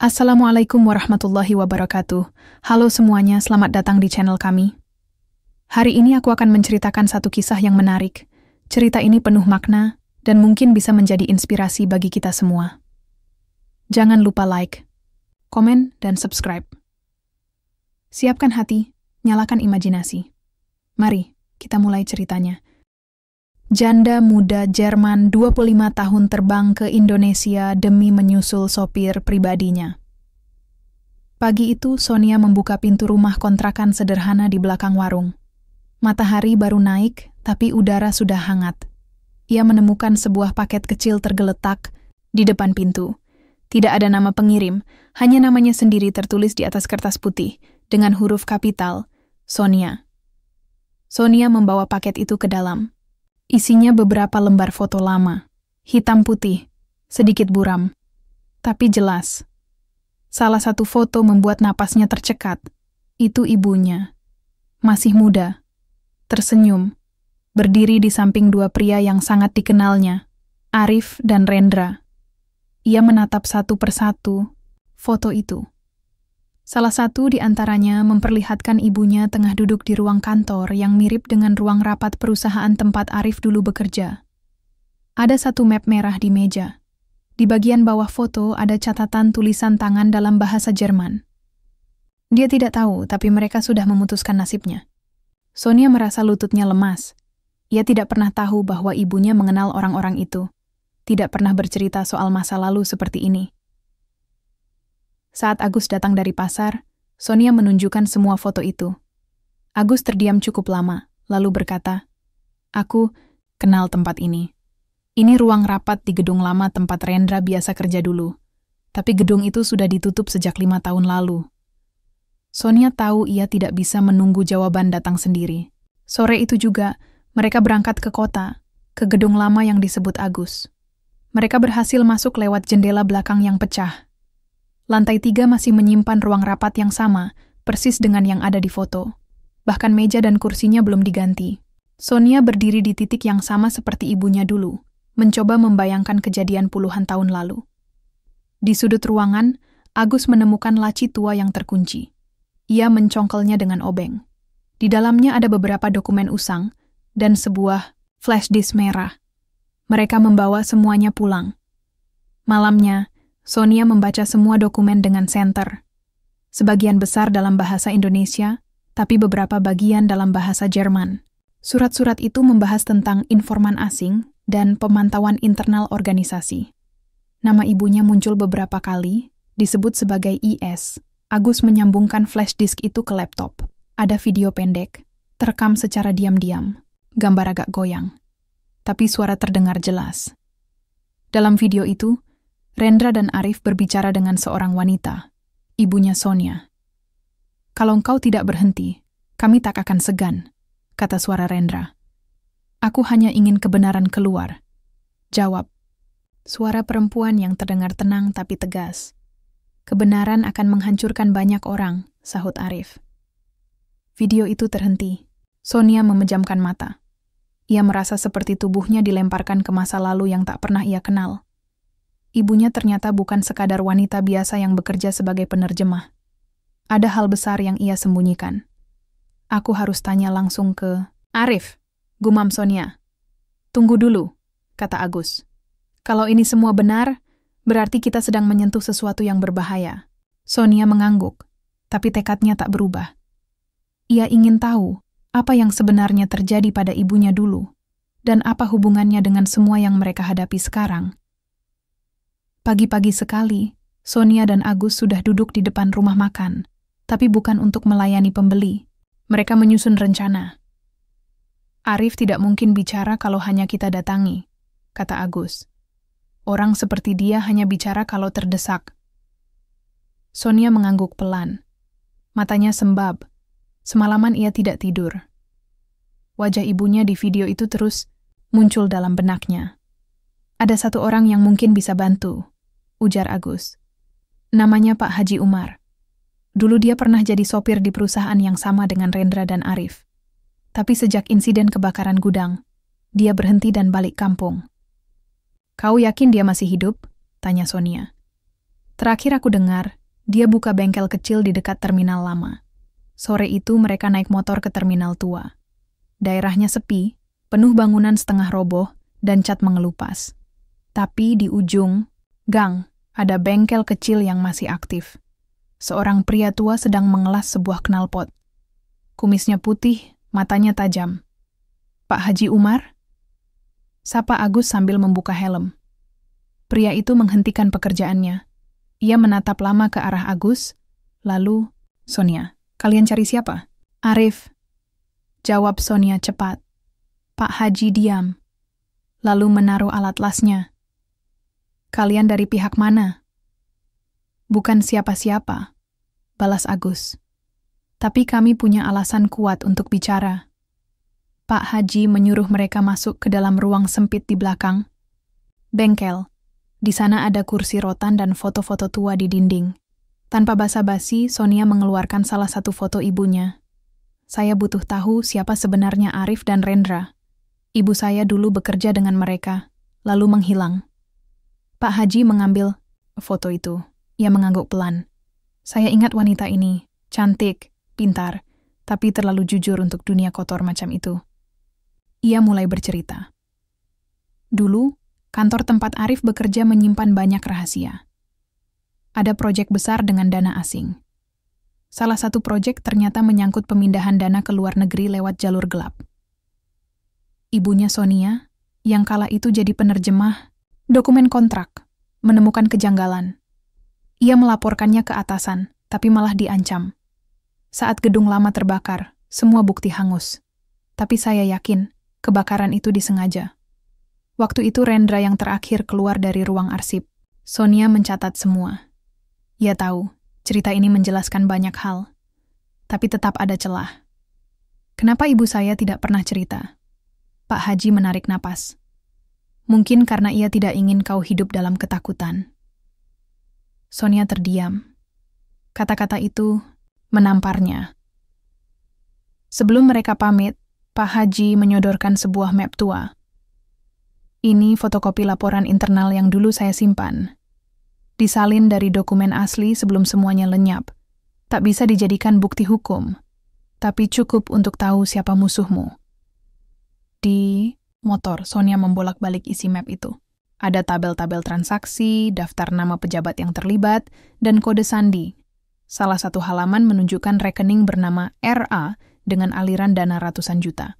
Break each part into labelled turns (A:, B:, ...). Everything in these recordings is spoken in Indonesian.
A: Assalamualaikum warahmatullahi wabarakatuh. Halo semuanya, selamat datang di channel kami. Hari ini aku akan menceritakan satu kisah yang menarik. Cerita ini penuh makna dan mungkin bisa menjadi inspirasi bagi kita semua. Jangan lupa like, komen, dan subscribe. Siapkan hati, nyalakan imajinasi. Mari, kita mulai ceritanya. Janda muda Jerman 25 tahun terbang ke Indonesia demi menyusul sopir pribadinya. Pagi itu, Sonia membuka pintu rumah kontrakan sederhana di belakang warung. Matahari baru naik, tapi udara sudah hangat. Ia menemukan sebuah paket kecil tergeletak di depan pintu. Tidak ada nama pengirim, hanya namanya sendiri tertulis di atas kertas putih dengan huruf kapital, Sonia. Sonia membawa paket itu ke dalam. Isinya beberapa lembar foto lama, hitam putih, sedikit buram, tapi jelas. Salah satu foto membuat napasnya tercekat. Itu ibunya. Masih muda, tersenyum, berdiri di samping dua pria yang sangat dikenalnya, Arif dan Rendra. Ia menatap satu persatu foto itu. Salah satu di antaranya memperlihatkan ibunya tengah duduk di ruang kantor yang mirip dengan ruang rapat perusahaan tempat Arif dulu bekerja. Ada satu map merah di meja. Di bagian bawah foto ada catatan tulisan tangan dalam bahasa Jerman. Dia tidak tahu, tapi mereka sudah memutuskan nasibnya. Sonia merasa lututnya lemas. Ia tidak pernah tahu bahwa ibunya mengenal orang-orang itu. Tidak pernah bercerita soal masa lalu seperti ini. Saat Agus datang dari pasar, Sonia menunjukkan semua foto itu. Agus terdiam cukup lama, lalu berkata, "Aku kenal tempat ini. Ini ruang rapat di gedung lama tempat Rendra biasa kerja dulu. Tapi gedung itu sudah ditutup sejak 5 tahun lalu." Sonia tahu ia tidak bisa menunggu jawaban datang sendiri. Sore itu juga, mereka berangkat ke kota, ke gedung lama yang disebut Agus. Mereka berhasil masuk lewat jendela belakang yang pecah. Lantai 3 masih menyimpan ruang rapat yang sama, persis dengan yang ada di foto. Bahkan meja dan kursinya belum diganti. Sonia berdiri di titik yang sama seperti ibunya dulu, mencoba membayangkan kejadian puluhan tahun lalu. Di sudut ruangan, Agus menemukan laci tua yang terkunci. Ia mencongkelnya dengan obeng. Di dalamnya ada beberapa dokumen usang dan sebuah flash disk merah. Mereka membawa semuanya pulang. Malamnya, Sonia membaca semua dokumen dengan senter. Sebagian besar dalam bahasa Indonesia, tapi beberapa bagian dalam bahasa Jerman. Surat-surat itu membahas tentang informan asing dan pemantauan internal organisasi. Nama ibunya muncul beberapa kali, disebut sebagai IS. Agus menyambungkan flash disk itu ke laptop. Ada video pendek, terekam secara diam-diam, gambar agak goyang. Tapi suara terdengar jelas. Dalam video itu, Rendra dan Arif berbicara dengan seorang wanita, ibunya Sonia. "Kalau engkau tidak berhenti, kami tak akan segan," kata suara Rendra. "Aku hanya ingin kebenaran keluar," jawab suara perempuan yang terdengar tenang tapi tegas. "Kebenaran akan menghancurkan banyak orang," sahut Arif. Video itu terhenti. Sonia memejamkan mata. Ia merasa seperti tubuhnya dilemparkan ke masa lalu yang tak pernah ia kenal. Ibunya ternyata bukan sekadar wanita biasa yang bekerja sebagai penerjemah. Ada hal besar yang ia sembunyikan. "Aku harus tanya langsung ke Arif," gumam Sonia. "Tunggu dulu," kata Agus. "Kalau ini semua benar, berarti kita sedang menyentuh sesuatu yang berbahaya." Sonia mengangguk, tapi tekadnya tak berubah. Ia ingin tahu apa yang sebenarnya terjadi pada ibunya dulu, dan apa hubungannya dengan semua yang mereka hadapi sekarang. Pagi-pagi sekali, Sonia dan Agus sudah duduk di depan rumah makan, tapi bukan untuk melayani pembeli. Mereka menyusun rencana. "Arif tidak mungkin bicara kalau hanya kita datangi," kata Agus. "Orang seperti dia hanya bicara kalau terdesak." Sonia mengangguk pelan. Matanya sembab. Semalaman ia tidak tidur. Wajah ibunya di video itu terus muncul dalam benaknya. "Ada satu orang yang mungkin bisa bantu," ujar Agus. "Namanya Pak Haji Umar. Dulu dia pernah jadi sopir di perusahaan yang sama dengan Rendra dan Arif. Tapi sejak insiden kebakaran gudang, dia berhenti dan balik kampung." "Kau yakin dia masih hidup?" tanya Sonia. Terakhir aku dengar, dia buka bengkel kecil di dekat terminal lama. Sore itu mereka naik motor ke terminal tua. Daerahnya sepi, penuh bangunan setengah roboh, dan cat mengelupas. Tapi di ujung gang, ada bengkel kecil yang masih aktif. Seorang pria tua sedang mengelas sebuah knalpot. Kumisnya putih, matanya tajam. "Pak Haji Umar?" Sapa Agus sambil membuka helm. Pria itu menghentikan pekerjaannya. Ia menatap lama ke arah Agus, lalu, "Sonia, kalian cari siapa?" "Arif," jawab Sonia cepat. Pak Haji diam, lalu menaruh alat lasnya. "Kalian dari pihak mana?" "Bukan siapa-siapa," balas Agus. "Tapi kami punya alasan kuat untuk bicara." Pak Haji menyuruh mereka masuk ke dalam ruang sempit di belakang. Bengkel. Di sana ada kursi rotan dan foto-foto tua di dinding. Tanpa basa-basi, Sonia mengeluarkan salah satu foto ibunya. "Saya butuh tahu siapa sebenarnya Arif dan Rendra. Ibu saya dulu bekerja dengan mereka, lalu menghilang." Pak Haji mengambil foto itu. Ia mengangguk pelan. "Saya ingat wanita ini, cantik, pintar, tapi terlalu jujur untuk dunia kotor macam itu." Ia mulai bercerita. Dulu, kantor tempat Arif bekerja menyimpan banyak rahasia. Ada proyek besar dengan dana asing. Salah satu proyek ternyata menyangkut pemindahan dana ke luar negeri lewat jalur gelap. Ibunya Sonia, yang kala itu jadi penerjemah dokumen kontrak, menemukan kejanggalan. Ia melaporkannya ke atasan, tapi malah diancam. Saat gedung lama terbakar, semua bukti hangus. Tapi saya yakin, kebakaran itu disengaja. Waktu itu Rendra yang terakhir keluar dari ruang arsip. Sonia mencatat semua. Ia tahu, cerita ini menjelaskan banyak hal. Tapi tetap ada celah. "Kenapa ibu saya tidak pernah cerita?" Pak Haji menarik napas. "Mungkin karena ia tidak ingin kau hidup dalam ketakutan." Sonia terdiam. Kata-kata itu menamparnya. Sebelum mereka pamit, Pak Haji menyodorkan sebuah map tua. "Ini fotokopi laporan internal yang dulu saya simpan. Disalin dari dokumen asli sebelum semuanya lenyap. Tak bisa dijadikan bukti hukum, tapi cukup untuk tahu siapa musuhmu." Di motor, Sonia membolak-balik isi map itu. Ada tabel-tabel transaksi, daftar nama pejabat yang terlibat, dan kode sandi. Salah satu halaman menunjukkan rekening bernama RA dengan aliran dana ratusan juta.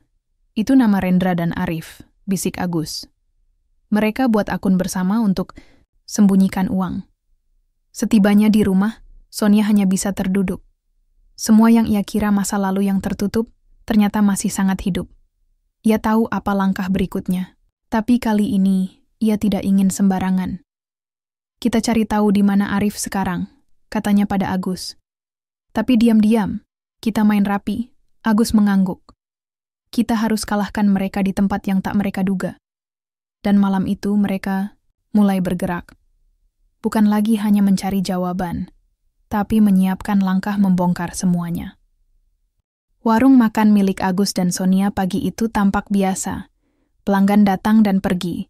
A: "Itu nama Rendra dan Arif," bisik Agus. "Mereka buat akun bersama untuk sembunyikan uang." Setibanya di rumah, Sonia hanya bisa terduduk. Semua yang ia kira masa lalu yang tertutup, ternyata masih sangat hidup. Ia tahu apa langkah berikutnya. Tapi kali ini, ia tidak ingin sembarangan. "Kita cari tahu di mana Arif sekarang," katanya pada Agus. Tapi diam-diam, "Kita main rapi." Agus mengangguk. "Kita harus kalahkan mereka di tempat yang tak mereka duga." Dan malam itu mereka mulai bergerak. Bukan lagi hanya mencari jawaban, tapi menyiapkan langkah membongkar semuanya. Warung makan milik Agus dan Sonia pagi itu tampak biasa. Pelanggan datang dan pergi.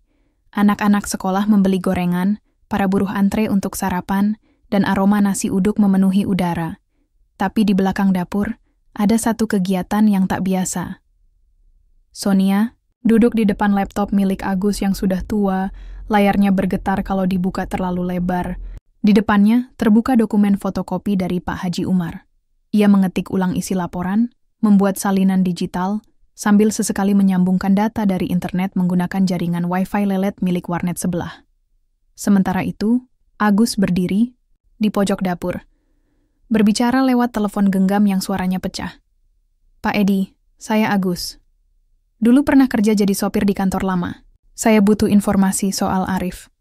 A: Anak-anak sekolah membeli gorengan, para buruh antre untuk sarapan, dan aroma nasi uduk memenuhi udara. Tapi di belakang dapur, ada satu kegiatan yang tak biasa. Sonia duduk di depan laptop milik Agus yang sudah tua, layarnya bergetar kalau dibuka terlalu lebar. Di depannya terbuka dokumen fotokopi dari Pak Haji Umar. Ia mengetik ulang isi laporan, membuat salinan digital, sambil sesekali menyambungkan data dari internet menggunakan jaringan Wi-Fi lelet milik warnet sebelah. Sementara itu, Agus berdiri di pojok dapur, berbicara lewat telepon genggam yang suaranya pecah. "Pak Edi, saya Agus. Dulu pernah kerja jadi sopir di kantor lama. Saya butuh informasi soal Arif."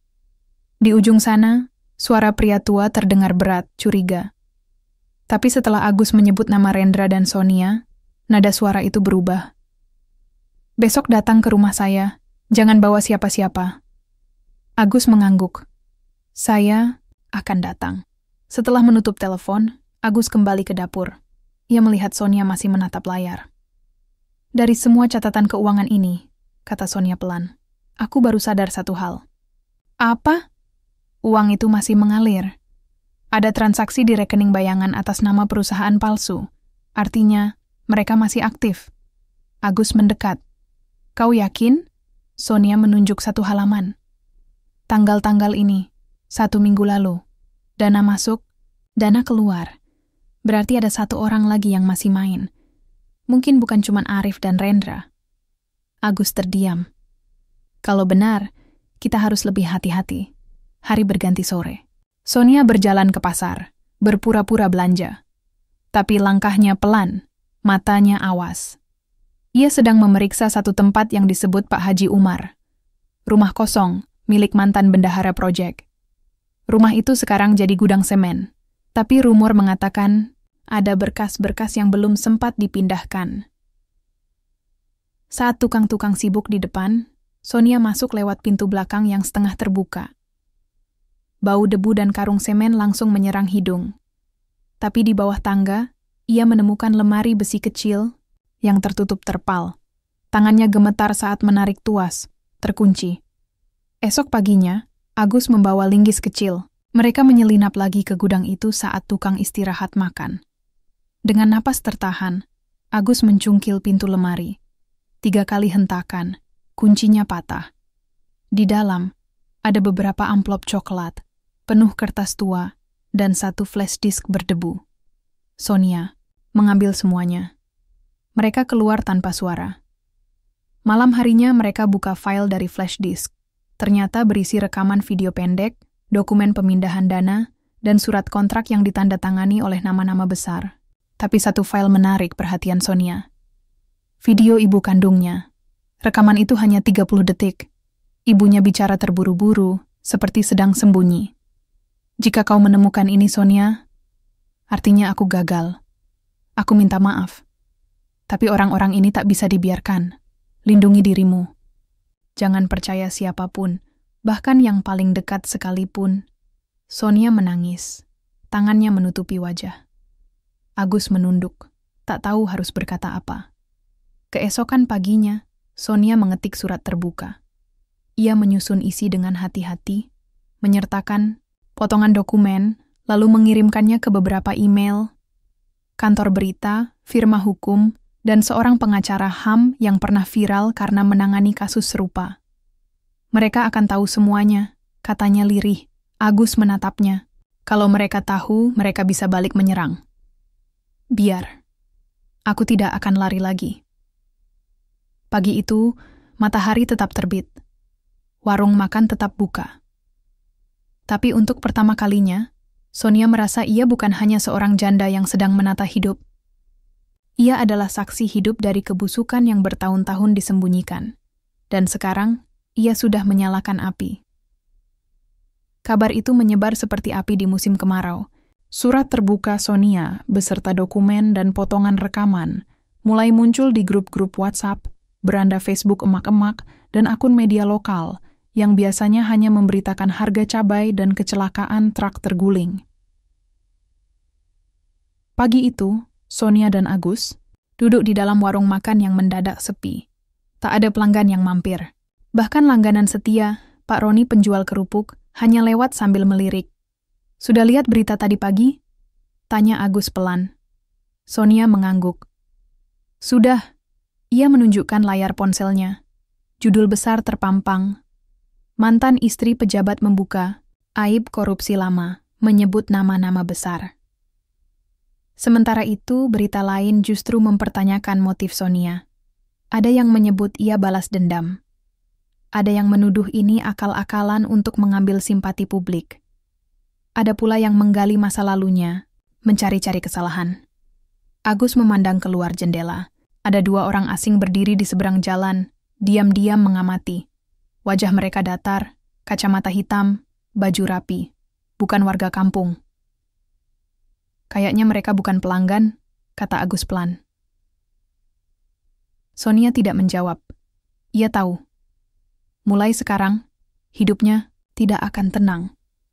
A: Di ujung sana, suara pria tua terdengar berat, curiga. Tapi setelah Agus menyebut nama Rendra dan Sonia, nada suara itu berubah. "Besok datang ke rumah saya, jangan bawa siapa-siapa." Agus mengangguk. "Saya akan datang." Setelah menutup telepon, Agus kembali ke dapur. Ia melihat Sonia masih menatap layar. "Dari semua catatan keuangan ini," kata Sonia pelan, "aku baru sadar satu hal." "Apa?" "Uang itu masih mengalir. Ada transaksi di rekening bayangan atas nama perusahaan palsu. Artinya, mereka masih aktif. Agus mendekat. Kau yakin? Sonia menunjuk satu halaman. Tanggal-tanggal ini, 1 minggu lalu. Dana masuk, dana keluar. Berarti ada 1 orang lagi yang masih main. Mungkin bukan cuma Arif dan Rendra. Agus terdiam. Kalau benar, kita harus lebih hati-hati. Hari berganti sore. Sonia berjalan ke pasar, berpura-pura belanja. Tapi langkahnya pelan, matanya awas. Ia sedang memeriksa satu tempat yang disebut Pak Haji Umar. Rumah kosong, milik mantan bendahara proyek. Rumah itu sekarang jadi gudang semen. Tapi rumor mengatakan ada berkas-berkas yang belum sempat dipindahkan. Saat tukang-tukang sibuk di depan, Sonia masuk lewat pintu belakang yang setengah terbuka. Bau debu dan karung semen langsung menyerang hidung. Tapi di bawah tangga, ia menemukan lemari besi kecil yang tertutup terpal. Tangannya gemetar saat menarik tuas, terkunci. Esok paginya, Agus membawa linggis kecil. Mereka menyelinap lagi ke gudang itu saat tukang istirahat makan. Dengan napas tertahan, Agus mencungkil pintu lemari. 3 kali hentakan, kuncinya patah. Di dalam, ada beberapa amplop coklat, penuh kertas tua, dan 1 flash disk berdebu. Sonia mengambil semuanya. Mereka keluar tanpa suara. Malam harinya mereka buka file dari flash disk. Ternyata berisi rekaman video pendek, dokumen pemindahan dana, dan surat kontrak yang ditandatangani oleh nama-nama besar. Tapi satu file menarik perhatian Sonia. Video ibu kandungnya. Rekaman itu hanya 30 detik. Ibunya bicara terburu-buru, seperti sedang sembunyi. Jika kau menemukan ini, Sonia, artinya aku gagal. Aku minta maaf. Tapi orang-orang ini tak bisa dibiarkan. Lindungi dirimu. Jangan percaya siapapun, bahkan yang paling dekat sekalipun. Sonia menangis. Tangannya menutupi wajah. Agus menunduk, tak tahu harus berkata apa. Keesokan paginya, Sonia mengetik surat terbuka. Ia menyusun isi dengan hati-hati, menyertakan potongan dokumen, lalu mengirimkannya ke beberapa email, kantor berita, firma hukum, dan seorang pengacara HAM yang pernah viral karena menangani kasus serupa. Mereka akan tahu semuanya, katanya lirih. Agus menatapnya. Kalau mereka tahu, mereka bisa balik menyerang. Biar. Aku tidak akan lari lagi. Pagi itu, matahari tetap terbit. Warung makan tetap buka. Tapi untuk pertama kalinya, Sonia merasa ia bukan hanya seorang janda yang sedang menata hidup. Ia adalah saksi hidup dari kebusukan yang bertahun-tahun disembunyikan. Dan sekarang, ia sudah menyalakan api. Kabar itu menyebar seperti api di musim kemarau. Surat terbuka Sonia beserta dokumen dan potongan rekaman mulai muncul di grup-grup WhatsApp, beranda Facebook emak-emak, dan akun media lokal yang biasanya hanya memberitakan harga cabai dan kecelakaan truk terguling. Pagi itu, Sonia dan Agus duduk di dalam warung makan yang mendadak sepi. Tak ada pelanggan yang mampir. Bahkan langganan setia, Pak Roni penjual kerupuk, hanya lewat sambil melirik. Sudah lihat berita tadi pagi? Tanya Agus pelan. Sonia mengangguk. Sudah. Ia menunjukkan layar ponselnya. Judul besar terpampang. Mantan istri pejabat membuka, aib korupsi lama, menyebut nama-nama besar. Sementara itu, berita lain justru mempertanyakan motif Sonia. Ada yang menyebut ia balas dendam. Ada yang menuduh ini akal-akalan untuk mengambil simpati publik. Ada pula yang menggali masa lalunya, mencari-cari kesalahan. Agus memandang keluar jendela. Ada 2 orang asing berdiri di seberang jalan, diam-diam mengamati. Wajah mereka datar, kacamata hitam, baju rapi. Bukan warga kampung. Kayaknya mereka bukan pelanggan, kata Agus pelan. Sonia tidak menjawab. Ia tahu. Mulai sekarang, hidupnya tidak akan tenang.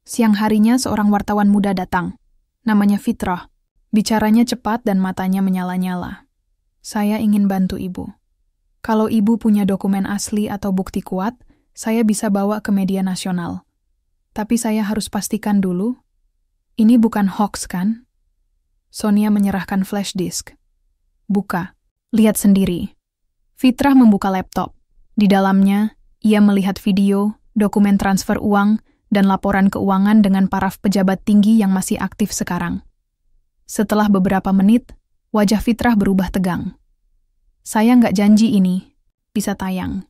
A: Siang harinya seorang wartawan muda datang. Namanya Fitrah. Bicaranya cepat dan matanya menyala-nyala. Saya ingin bantu ibu. Kalau ibu punya dokumen asli atau bukti kuat, saya bisa bawa ke media nasional. Tapi saya harus pastikan dulu. Ini bukan hoax, kan? Sonia menyerahkan flash disk. Buka. Lihat sendiri. Fitrah membuka laptop. Di dalamnya, ia melihat video, dokumen transfer uang, dan laporan keuangan dengan paraf pejabat tinggi yang masih aktif sekarang. Setelah beberapa menit, wajah Fitrah berubah tegang. Saya nggak janji ini bisa tayang.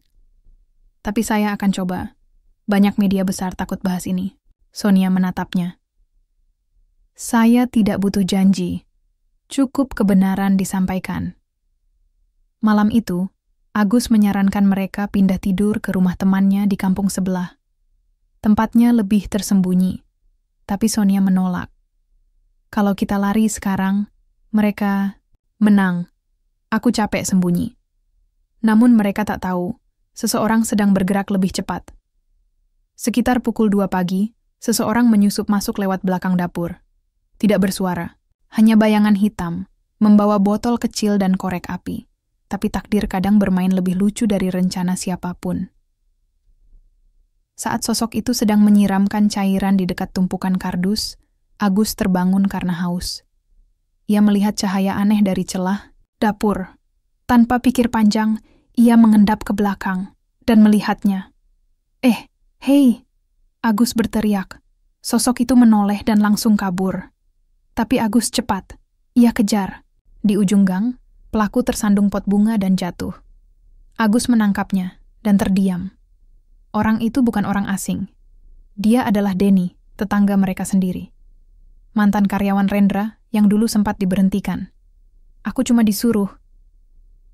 A: Tapi saya akan coba. Banyak media besar takut bahas ini. Sonia menatapnya. Saya tidak butuh janji. Cukup kebenaran disampaikan. Malam itu, Agus menyarankan mereka pindah tidur ke rumah temannya di kampung sebelah. Tempatnya lebih tersembunyi, tapi Sonia menolak. Kalau kita lari sekarang, mereka menang. Aku capek sembunyi. Namun mereka tak tahu, seseorang sedang bergerak lebih cepat. Sekitar pukul 2 pagi, seseorang menyusup masuk lewat belakang dapur. Tidak bersuara, hanya bayangan hitam, membawa botol kecil dan korek api. Tapi takdir kadang bermain lebih lucu dari rencana siapapun. Saat sosok itu sedang menyiramkan cairan di dekat tumpukan kardus, Agus terbangun karena haus. Ia melihat cahaya aneh dari celah dapur. Tanpa pikir panjang, ia mengendap ke belakang dan melihatnya. Hei! Agus berteriak. Sosok itu menoleh dan langsung kabur. Tapi Agus cepat. Ia kejar. Di ujung gang, pelaku tersandung pot bunga dan jatuh. Agus menangkapnya dan terdiam. Orang itu bukan orang asing. Dia adalah Denny, tetangga mereka sendiri. Mantan karyawan Rendra yang dulu sempat diberhentikan. Aku cuma disuruh.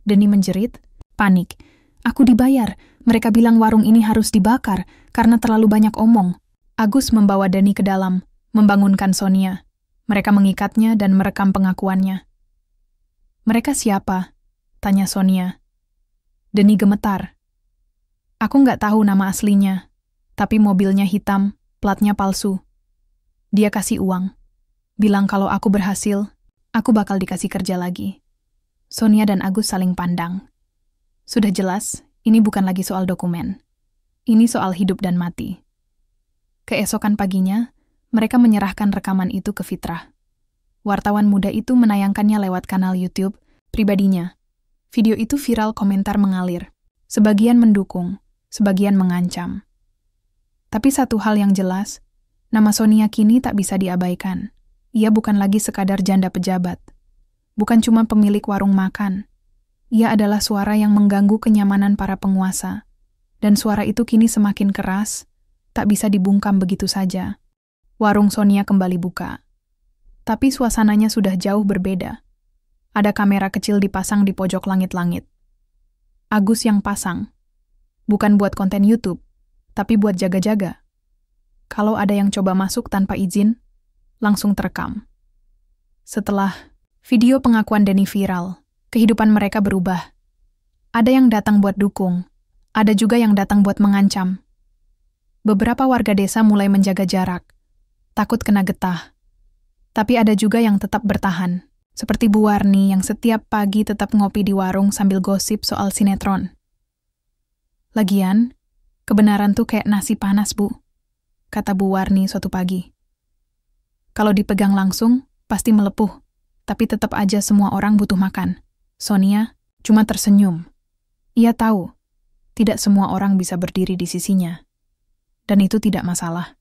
A: Denny menjerit, panik. Aku dibayar. Mereka bilang warung ini harus dibakar karena terlalu banyak omong. Agus membawa Denny ke dalam, membangunkan Sonia. Mereka mengikatnya dan merekam pengakuannya. Mereka siapa? Tanya Sonia. Denny gemetar. Aku nggak tahu nama aslinya, tapi mobilnya hitam, platnya palsu. Dia kasih uang. Bilang kalau aku berhasil, aku bakal dikasih kerja lagi. Sonia dan Agus saling pandang. Sudah jelas, ini bukan lagi soal dokumen. Ini soal hidup dan mati. Keesokan paginya, mereka menyerahkan rekaman itu ke Fitrah. Wartawan muda itu menayangkannya lewat kanal YouTube pribadinya. Video itu viral, komentar mengalir. Sebagian mendukung, sebagian mengancam. Tapi satu hal yang jelas, nama Sonia kini tak bisa diabaikan. Ia bukan lagi sekadar janda pejabat. Bukan cuma pemilik warung makan. Ia adalah suara yang mengganggu kenyamanan para penguasa. Dan suara itu kini semakin keras, tak bisa dibungkam begitu saja. Warung Sonia kembali buka. Tapi suasananya sudah jauh berbeda. Ada kamera kecil dipasang di pojok langit-langit. Agus yang pasang. Bukan buat konten YouTube, tapi buat jaga-jaga. Kalau ada yang coba masuk tanpa izin, langsung terekam. Setelah video pengakuan Denny viral, kehidupan mereka berubah. Ada yang datang buat dukung, ada juga yang datang buat mengancam. Beberapa warga desa mulai menjaga jarak, takut kena getah. Tapi ada juga yang tetap bertahan, seperti Bu Warni yang setiap pagi tetap ngopi di warung sambil gosip soal sinetron. Lagian, kebenaran tuh kayak nasi panas, Bu, kata Bu Warni suatu pagi. Kalau dipegang langsung, pasti melepuh, tapi tetap aja semua orang butuh makan. Sonia cuma tersenyum. Ia tahu, tidak semua orang bisa berdiri di sisinya. Dan itu tidak masalah.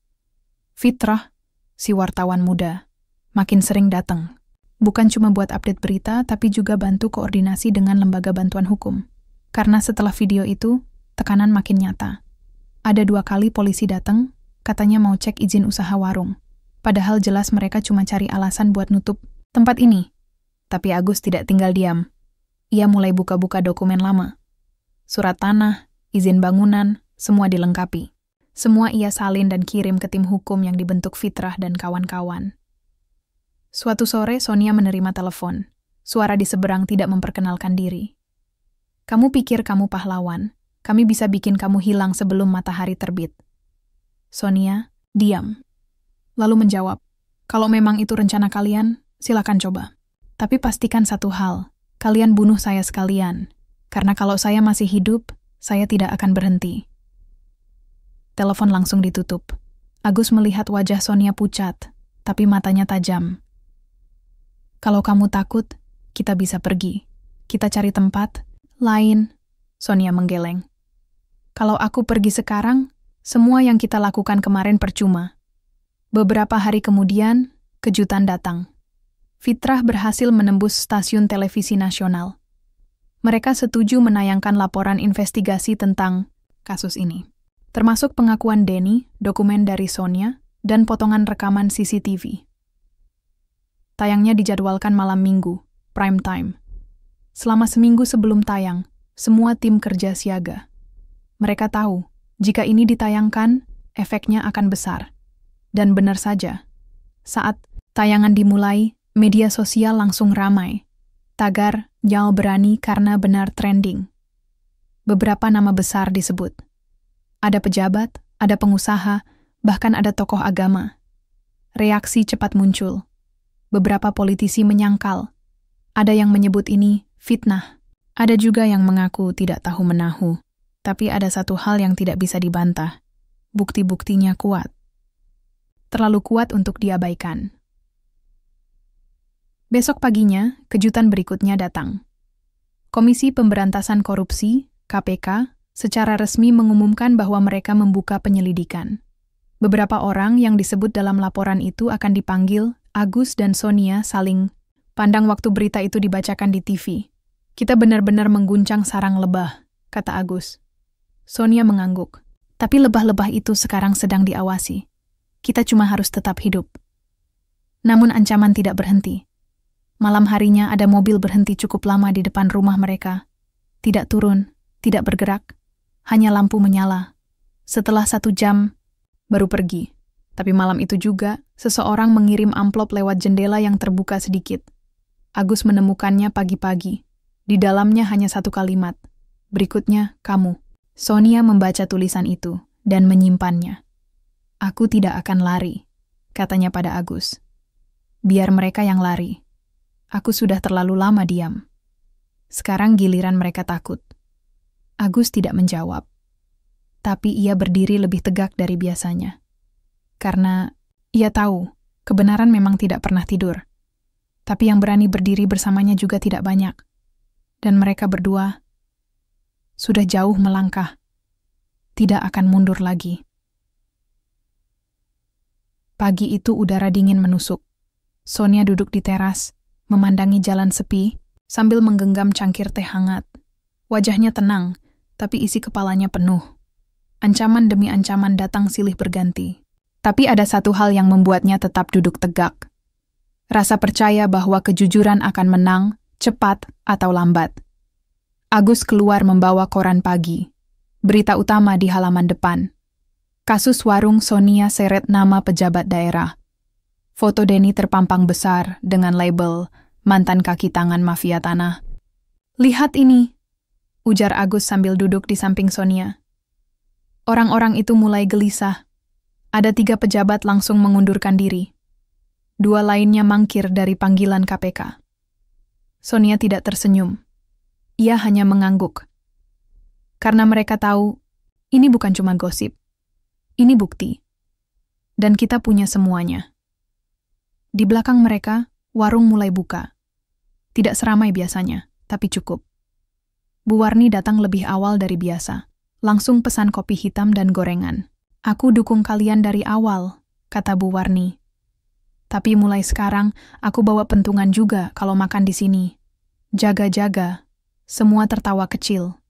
A: Fitrah, si wartawan muda, makin sering datang. Bukan cuma buat update berita, tapi juga bantu koordinasi dengan lembaga bantuan hukum. Karena setelah video itu, tekanan makin nyata. Ada 2 kali polisi datang, katanya mau cek izin usaha warung. Padahal jelas mereka cuma cari alasan buat nutup tempat ini. Tapi Agus tidak tinggal diam. Ia mulai buka-buka dokumen lama. Surat tanah, izin bangunan, semua dilengkapi. Semua ia salin dan kirim ke tim hukum yang dibentuk Fitrah dan kawan-kawan. Suatu sore Sonia menerima telepon. Suara di seberang tidak memperkenalkan diri. Kamu pikir kamu pahlawan? Kami bisa bikin kamu hilang sebelum matahari terbit. Sonia diam. Lalu menjawab, kalau memang itu rencana kalian, silakan coba. Tapi pastikan satu hal, kalian bunuh saya sekalian. Karena kalau saya masih hidup, saya tidak akan berhenti. Telepon langsung ditutup. Agus melihat wajah Sonia pucat. tapi matanya tajam. Kalau kamu takut, kita bisa pergi. Kita cari tempat lain, Sonia menggeleng. Kalau aku pergi sekarang, semua yang kita lakukan kemarin percuma. Beberapa hari kemudian, kejutan datang. Fitrah berhasil menembus stasiun televisi nasional. Mereka setuju menayangkan laporan investigasi tentang kasus ini, termasuk pengakuan Denny, dokumen dari Sonia, dan potongan rekaman CCTV. Tayangnya dijadwalkan malam Minggu, prime time. Selama seminggu sebelum tayang, semua tim kerja siaga. Mereka tahu, jika ini ditayangkan, efeknya akan besar. Dan benar saja, saat tayangan dimulai, media sosial langsung ramai. Tagar, "Nyal berani karena benar trending." Beberapa nama besar disebut. Ada pejabat, ada pengusaha, bahkan ada tokoh agama. Reaksi cepat muncul. Beberapa politisi menyangkal. Ada yang menyebut ini fitnah. Ada juga yang mengaku tidak tahu menahu. Tapi ada satu hal yang tidak bisa dibantah. Bukti-buktinya kuat. Terlalu kuat untuk diabaikan. Besok paginya, kejutan berikutnya datang. Komisi Pemberantasan Korupsi, KPK, secara resmi mengumumkan bahwa mereka membuka penyelidikan. Beberapa orang yang disebut dalam laporan itu akan dipanggil. Agus dan Sonia saling pandang waktu berita itu dibacakan di TV. "Kita benar-benar mengguncang sarang lebah," kata Agus. Sonia mengangguk. "Tapi lebah-lebah itu sekarang sedang diawasi. Kita cuma harus tetap hidup." Namun ancaman tidak berhenti. Malam harinya ada mobil berhenti cukup lama di depan rumah mereka. Tidak turun, tidak bergerak, hanya lampu menyala. Setelah 1 jam, baru pergi. Tapi malam itu juga, seseorang mengirim amplop lewat jendela yang terbuka sedikit. Agus menemukannya pagi-pagi. Di dalamnya hanya 1 kalimat. Berikutnya, kamu. Sonia membaca tulisan itu dan menyimpannya. "Aku tidak akan lari," katanya pada Agus. "Biar mereka yang lari. Aku sudah terlalu lama diam." Sekarang giliran mereka takut. Agus tidak menjawab. Tapi ia berdiri lebih tegak dari biasanya. Karena ia tahu, kebenaran memang tidak pernah tidur. Tapi yang berani berdiri bersamanya juga tidak banyak. Dan mereka berdua sudah jauh melangkah. Tidak akan mundur lagi. Pagi itu udara dingin menusuk. Sonia duduk di teras, memandangi jalan sepi, sambil menggenggam cangkir teh hangat. Wajahnya tenang, tapi isi kepalanya penuh. Ancaman demi ancaman datang silih berganti. Tapi ada satu hal yang membuatnya tetap duduk tegak. Rasa percaya bahwa kejujuran akan menang, cepat atau lambat. Agus keluar membawa koran pagi. Berita utama di halaman depan. Kasus warung Sonia seret nama pejabat daerah. Foto Denny terpampang besar dengan label mantan kaki tangan mafia tanah. "Lihat ini," ujar Agus sambil duduk di samping Sonia. Orang-orang itu mulai gelisah. Ada 3 pejabat langsung mengundurkan diri. 2 lainnya mangkir dari panggilan KPK. Sonia tidak tersenyum. Ia hanya mengangguk. Karena mereka tahu, ini bukan cuma gosip. Ini bukti. Dan kita punya semuanya. Di belakang mereka, warung mulai buka. Tidak seramai biasanya, tapi cukup. Bu Warni datang lebih awal dari biasa. Langsung pesan kopi hitam dan gorengan. "Aku dukung kalian dari awal," kata Bu Warni. "Tapi mulai sekarang, aku bawa pentungan juga kalau makan di sini. Jaga-jaga." Semua tertawa kecil.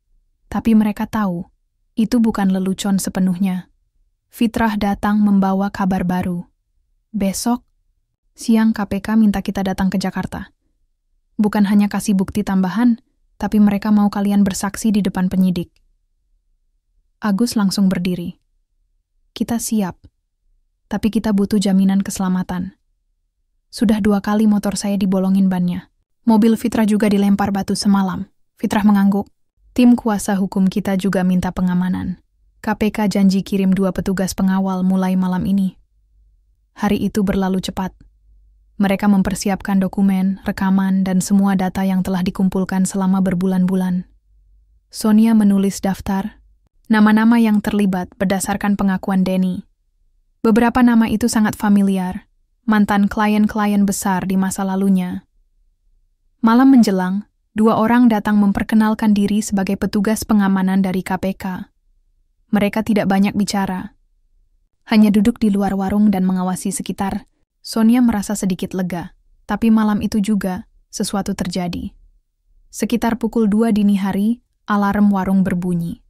A: Tapi mereka tahu, itu bukan lelucon sepenuhnya. Fitrah datang membawa kabar baru. "Besok, siang KPK minta kita datang ke Jakarta. Bukan hanya kasih bukti tambahan, tapi mereka mau kalian bersaksi di depan penyidik." Agus langsung berdiri. "Kita siap, tapi kita butuh jaminan keselamatan. Sudah 2 kali motor saya dibolongin bannya. Mobil Fitrah juga dilempar batu semalam." Fitrah mengangguk. "Tim kuasa hukum kita juga minta pengamanan. KPK janji kirim 2 petugas pengawal mulai malam ini." Hari itu berlalu cepat. Mereka mempersiapkan dokumen, rekaman, dan semua data yang telah dikumpulkan selama berbulan-bulan. Sonia menulis daftar nama-nama yang terlibat berdasarkan pengakuan Denny. Beberapa nama itu sangat familiar. mantan klien-klien besar di masa lalunya. Malam menjelang, 2 orang datang memperkenalkan diri sebagai petugas pengamanan dari KPK. Mereka tidak banyak bicara. Hanya duduk di luar warung dan mengawasi sekitar. Sonia merasa sedikit lega, tapi malam itu juga sesuatu terjadi. Sekitar pukul 2 dini hari, alarm warung berbunyi.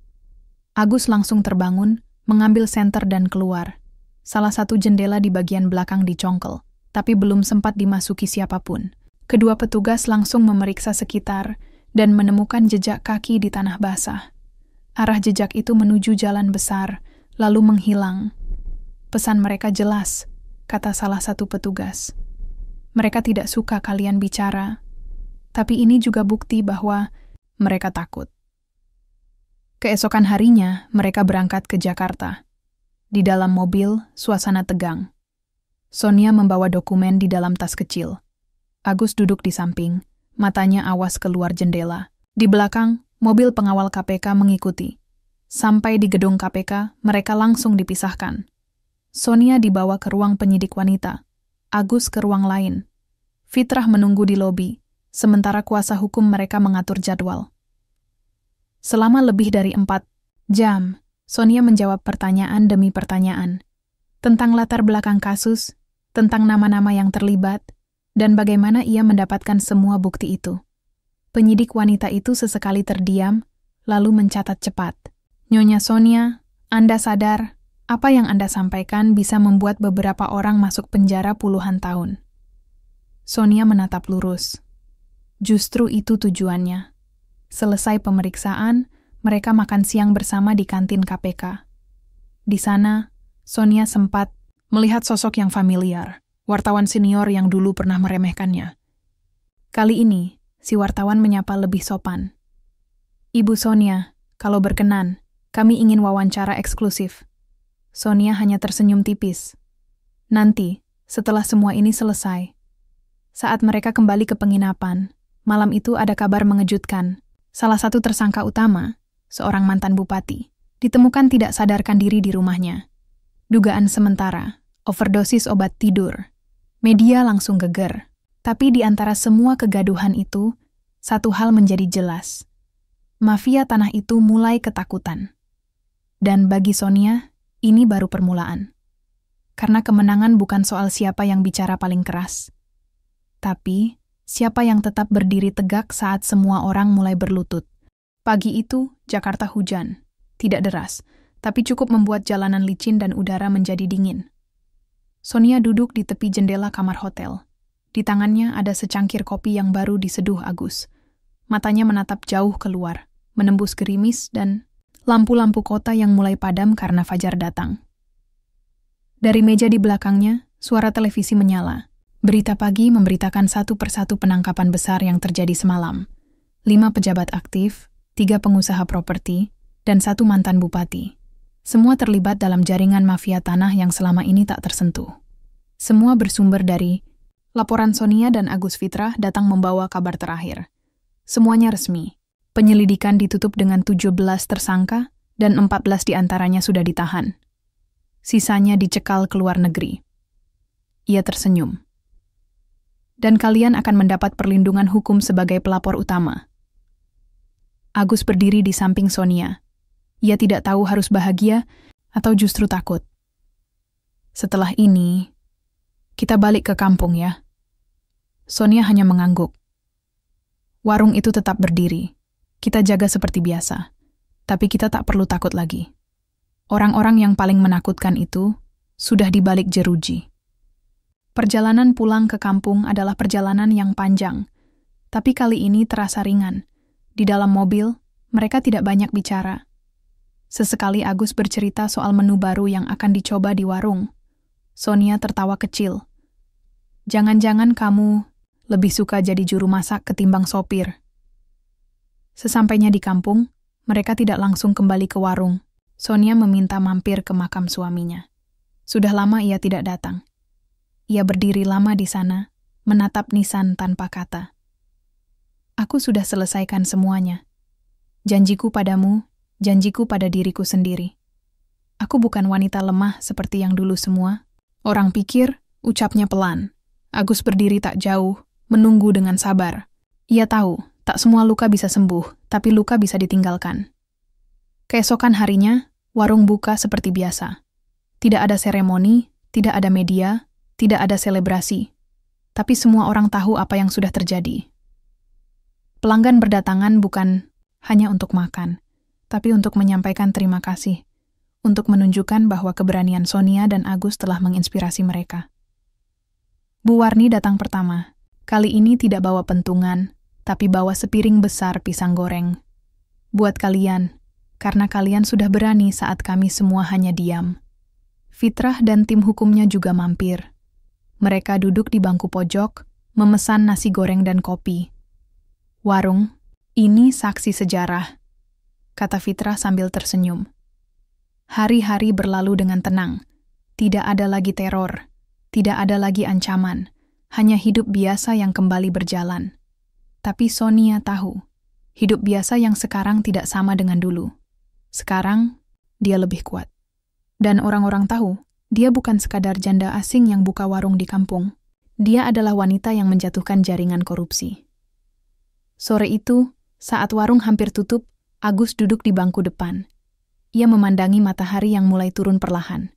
A: Agus langsung terbangun, mengambil senter dan keluar. Salah satu jendela di bagian belakang dicongkel, tapi belum sempat dimasuki siapapun. Kedua petugas langsung memeriksa sekitar dan menemukan jejak kaki di tanah basah. Arah jejak itu menuju jalan besar, lalu menghilang. Pesan mereka jelas, kata salah satu petugas. Mereka tidak suka kalian bicara, tapi ini juga bukti bahwa mereka takut. Keesokan harinya, mereka berangkat ke Jakarta. Di dalam mobil, suasana tegang. Sonia membawa dokumen di dalam tas kecil. Agus duduk di samping, matanya awas keluar jendela. Di belakang, mobil pengawal KPK mengikuti. Sampai di gedung KPK, mereka langsung dipisahkan. Sonia dibawa ke ruang penyidik wanita, Agus ke ruang lain. Fitrah menunggu di lobi, sementara kuasa hukum mereka mengatur jadwal. Selama lebih dari 4 jam, Sonia menjawab pertanyaan demi pertanyaan. Tentang latar belakang kasus, tentang nama-nama yang terlibat, dan bagaimana ia mendapatkan semua bukti itu. Penyidik wanita itu sesekali terdiam, lalu mencatat cepat. Nyonya Sonia, Anda sadar, apa yang Anda sampaikan bisa membuat beberapa orang masuk penjara puluhan tahun. Sonia menatap lurus. Justru itu tujuannya. Selesai pemeriksaan, mereka makan siang bersama di kantin KPK. Di sana, Sonia sempat melihat sosok yang familiar. Wartawan senior yang dulu pernah meremehkannya. Kali ini, si wartawan menyapa lebih sopan. Ibu Sonia, kalau berkenan, kami ingin wawancara eksklusif. Sonia hanya tersenyum tipis. Nanti, setelah semua ini selesai. Saat mereka kembali ke penginapan, malam itu ada kabar mengejutkan. Salah satu tersangka utama, seorang mantan bupati, ditemukan tidak sadarkan diri di rumahnya. Dugaan sementara, overdosis obat tidur. Media langsung geger, tapi di antara semua kegaduhan itu, satu hal menjadi jelas. Mafia tanah itu mulai ketakutan. Dan bagi Sonia, ini baru permulaan. Karena kemenangan bukan soal siapa yang bicara paling keras, tapi siapa yang tetap berdiri tegak saat semua orang mulai berlutut. Pagi itu, Jakarta hujan. Tidak deras, tapi cukup membuat jalanan licin dan udara menjadi dingin. Sonia duduk di tepi jendela kamar hotel. Di tangannya ada secangkir kopi yang baru diseduh Agus. Matanya menatap jauh keluar, menembus gerimis dan lampu-lampu kota yang mulai padam karena fajar datang. Dari meja di belakangnya, suara televisi menyala. Berita pagi memberitakan satu persatu penangkapan besar yang terjadi semalam. 5 pejabat aktif, 3 pengusaha properti, dan 1 mantan bupati. Semua terlibat dalam jaringan mafia tanah yang selama ini tak tersentuh. Semua bersumber dari laporan Sonia dan Agus Fitrah datang membawa kabar terakhir. Semuanya resmi. Penyelidikan ditutup dengan 17 tersangka dan 14 diantaranya sudah ditahan. Sisanya dicekal ke luar negeri. Ia tersenyum. Dan kalian akan mendapat perlindungan hukum sebagai pelapor utama. Agus berdiri di samping Sonia. Ia tidak tahu harus bahagia atau justru takut. Setelah ini, kita balik ke kampung ya. Sonia hanya mengangguk. Warung itu tetap berdiri. Kita jaga seperti biasa. Tapi kita tak perlu takut lagi. Orang-orang yang paling menakutkan itu sudah dibalik jeruji. Perjalanan pulang ke kampung adalah perjalanan yang panjang. Tapi kali ini terasa ringan. Di dalam mobil, mereka tidak banyak bicara. Sesekali Agus bercerita soal menu baru yang akan dicoba di warung. Sonia tertawa kecil. Jangan-jangan kamu lebih suka jadi juru masak ketimbang sopir. Sesampainya di kampung, mereka tidak langsung kembali ke warung. Sonia meminta mampir ke makam suaminya. Sudah lama ia tidak datang. Ia berdiri lama di sana, menatap nisan tanpa kata. Aku sudah selesaikan semuanya. Janjiku padamu, janjiku pada diriku sendiri. Aku bukan wanita lemah seperti yang dulu semua. Orang pikir Ucapnya pelan. Agus berdiri tak jauh, menunggu dengan sabar. Ia tahu, tak semua luka bisa sembuh, tapi luka bisa ditinggalkan. Keesokan harinya, warung buka seperti biasa. Tidak ada seremoni, tidak ada media, tidak ada selebrasi. Tapi semua orang tahu apa yang sudah terjadi. Pelanggan berdatangan bukan hanya untuk makan, tapi untuk menyampaikan terima kasih, untuk menunjukkan bahwa keberanian Sonia dan Agus telah menginspirasi mereka. Bu Warni datang pertama. Kali ini tidak bawa pentungan, tapi bawa sepiring besar pisang goreng. Buat kalian, karena kalian sudah berani saat kami semua hanya diam. Fitrah dan tim hukumnya juga mampir. Mereka duduk di bangku pojok, memesan nasi goreng dan kopi. Warung, ini saksi sejarah, kata Fitrah sambil tersenyum. Hari-hari berlalu dengan tenang. Tidak ada lagi teror, tidak ada lagi ancaman, hanya hidup biasa yang kembali berjalan. Tapi Sonia tahu, hidup biasa yang sekarang tidak sama dengan dulu. Sekarang, dia lebih kuat. Dan orang-orang tahu, dia bukan sekadar janda asing yang buka warung di kampung. Dia adalah wanita yang menjatuhkan jaringan korupsi. Sore itu, saat warung hampir tutup, Agus duduk di bangku depan. Ia memandangi matahari yang mulai turun perlahan.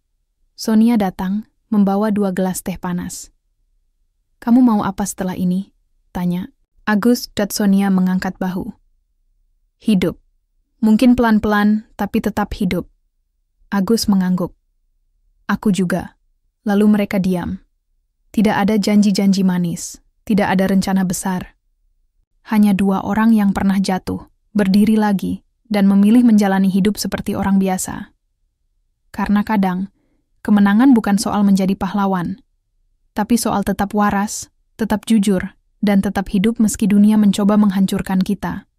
A: Sonia datang, membawa 2 gelas teh panas. "Kamu mau apa setelah ini?" tanya. Agus dan Sonia mengangkat bahu. "Hidup. Mungkin pelan-pelan, tapi tetap hidup." Agus mengangguk. "Aku juga." Lalu mereka diam. Tidak ada janji-janji manis, tidak ada rencana besar. Hanya 2 orang yang pernah jatuh, berdiri lagi, dan memilih menjalani hidup seperti orang biasa. Karena kadang, kemenangan bukan soal menjadi pahlawan, tapi soal tetap waras, tetap jujur, dan tetap hidup meski dunia mencoba menghancurkan kita.